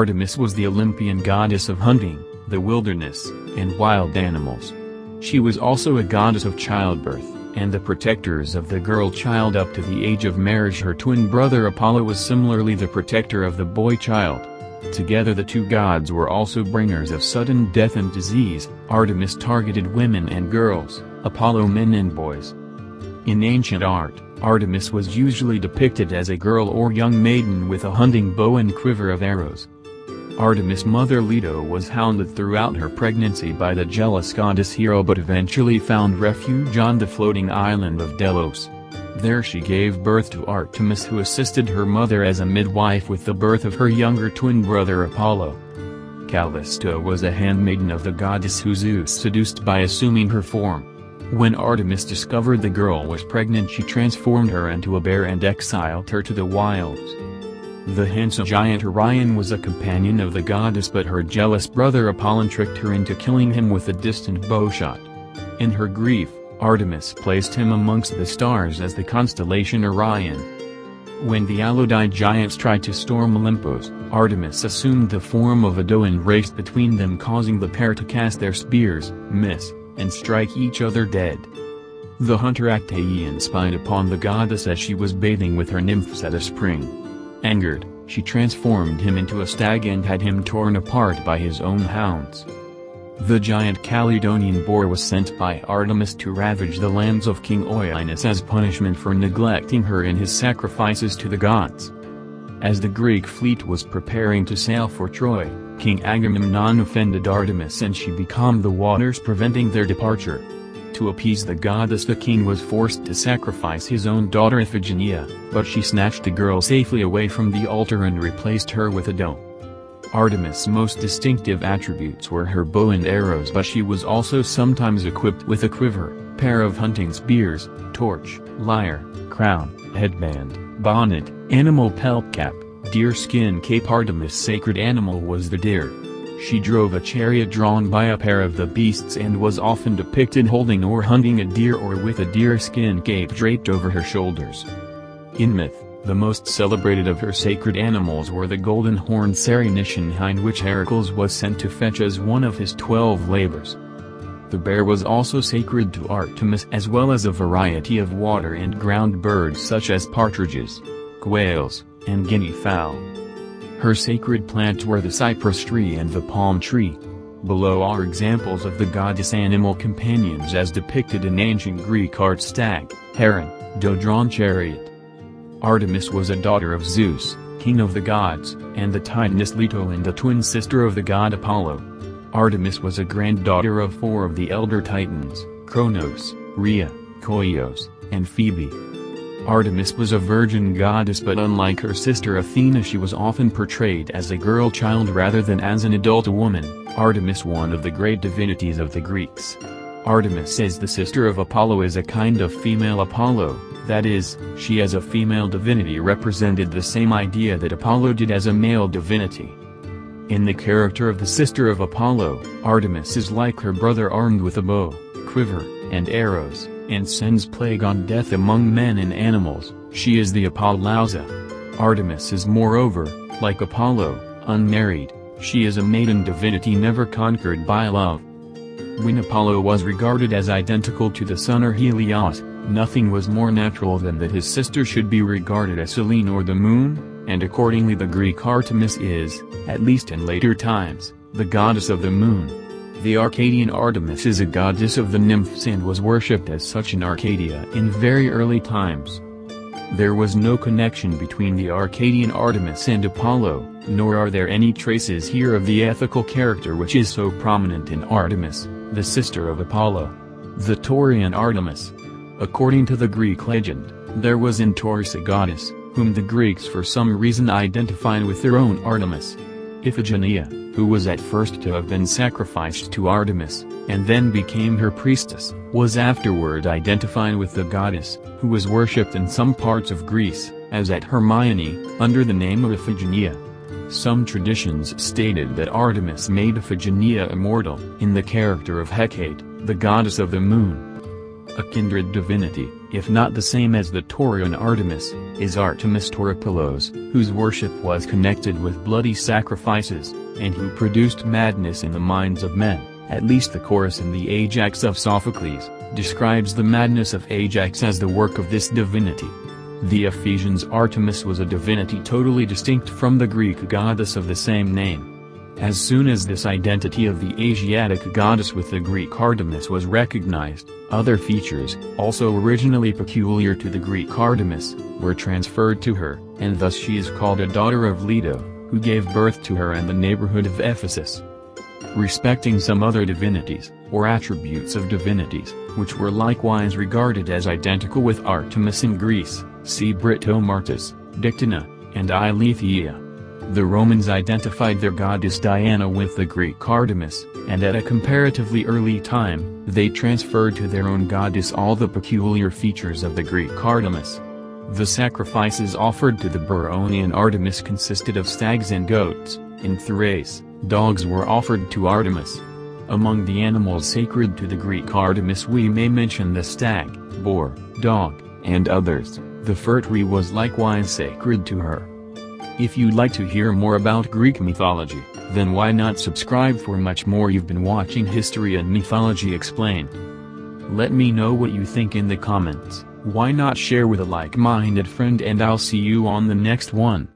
Artemis was the Olympian goddess of hunting, the wilderness, and wild animals. She was also a goddess of childbirth, and the protectors of the girl child up to the age of marriage. Her twin brother Apollo was similarly the protector of the boy child. Together the two gods were also bringers of sudden death and disease. Artemis targeted women and girls, Apollo men and boys. In ancient art, Artemis was usually depicted as a girl or young maiden with a hunting bow and quiver of arrows. Artemis' mother Leto was hounded throughout her pregnancy by the jealous goddess Hero but eventually found refuge on the floating island of Delos. There she gave birth to Artemis, who assisted her mother as a midwife with the birth of her younger twin brother Apollo. Callisto was a handmaiden of the goddess who Zeus seduced by assuming her form. When Artemis discovered the girl was pregnant, she transformed her into a bear and exiled her to the wilds. The handsome giant Orion was a companion of the goddess, but her jealous brother Apollon tricked her into killing him with a distant bowshot. In her grief, Artemis placed him amongst the stars as the constellation Orion. When the Alodite giants tried to storm Olympus, Artemis assumed the form of a doe and raced between them, causing the pair to cast their spears, miss, and strike each other dead. The hunter Actaeon spied upon the goddess as she was bathing with her nymphs at a spring. Angered, she transformed him into a stag and had him torn apart by his own hounds. The giant Caledonian boar was sent by Artemis to ravage the lands of King Oeneus as punishment for neglecting her in his sacrifices to the gods. As the Greek fleet was preparing to sail for Troy, King Agamemnon offended Artemis and she becalmed the waters, preventing their departure. To appease the goddess, the king was forced to sacrifice his own daughter Iphigenia, but she snatched the girl safely away from the altar and replaced her with a doe. Artemis' most distinctive attributes were her bow and arrows, but she was also sometimes equipped with a quiver, pair of hunting spears, torch, lyre, crown, headband, bonnet, animal pelt cap, deerskin cape. Artemis' sacred animal was the deer. She drove a chariot drawn by a pair of the beasts and was often depicted holding or hunting a deer or with a deerskin cape draped over her shoulders. In myth, the most celebrated of her sacred animals were the golden-horned Ceryneian hind, which Heracles was sent to fetch as one of his 12 labors. The bear was also sacred to Artemis, as well as a variety of water and ground birds such as partridges, quails, and guinea fowl. Her sacred plants were the cypress tree and the palm tree. Below are examples of the goddess' animal companions as depicted in ancient Greek art: stag, heron, doe-drawn chariot. Artemis was a daughter of Zeus, king of the gods, and the Titaness Leto, and a twin sister of the god Apollo. Artemis was a granddaughter of 4 of the elder Titans, Kronos, Rhea, Koios, and Phoebe. Artemis was a virgin goddess, but unlike her sister Athena, she was often portrayed as a girl child rather than as an adult woman. Artemis, one of the great divinities of the Greeks. Artemis, as the sister of Apollo, is a kind of female Apollo, that is, she as a female divinity represented the same idea that Apollo did as a male divinity. In the character of the sister of Apollo, Artemis is like her brother, armed with a bow, quiver, and arrows, and sends plague on death among men and animals. She is the Apollousa. Artemis is moreover, like Apollo, unmarried. She is a maiden divinity never conquered by love. When Apollo was regarded as identical to the sun or Helios, nothing was more natural than that his sister should be regarded as Selene or the moon, and accordingly the Greek Artemis is, at least in later times, the goddess of the moon. The Arcadian Artemis is a goddess of the nymphs and was worshipped as such in Arcadia in very early times. There was no connection between the Arcadian Artemis and Apollo, nor are there any traces here of the ethical character which is so prominent in Artemis, the sister of Apollo. The Taurian Artemis. According to the Greek legend, there was in Taurus a goddess, whom the Greeks for some reason identified with their own Artemis. Iphigenia, who was at first to have been sacrificed to Artemis, and then became her priestess, was afterward identified with the goddess, who was worshipped in some parts of Greece, as at Hermione, under the name of Iphigenia. Some traditions stated that Artemis made Iphigenia immortal in the character of Hecate, the goddess of the moon. A kindred divinity, if not the same as the Taurian Artemis, is Artemis Tauropolos, whose worship was connected with bloody sacrifices, and who produced madness in the minds of men. At least the chorus in the Ajax of Sophocles describes the madness of Ajax as the work of this divinity. The Ephesians' Artemis was a divinity totally distinct from the Greek goddess of the same name. As soon as this identity of the Asiatic goddess with the Greek Artemis was recognized, other features, also originally peculiar to the Greek Artemis, were transferred to her, and thus she is called a daughter of Leto, who gave birth to her in the neighborhood of Ephesus. Respecting some other divinities, or attributes of divinities, which were likewise regarded as identical with Artemis in Greece, see Britomartis, Dictynna, and Eiletheia. The Romans identified their goddess Diana with the Greek Artemis, and at a comparatively early time, they transferred to their own goddess all the peculiar features of the Greek Artemis. The sacrifices offered to the Baronian Artemis consisted of stags and goats. In Thrace, dogs were offered to Artemis. Among the animals sacred to the Greek Artemis we may mention the stag, boar, dog, and others. The fir tree was likewise sacred to her. If you'd like to hear more about Greek mythology, then why not subscribe for much more. You've been watching History and Mythology Explained. Let me know what you think in the comments. Why not share with a like-minded friend, and I'll see you on the next one.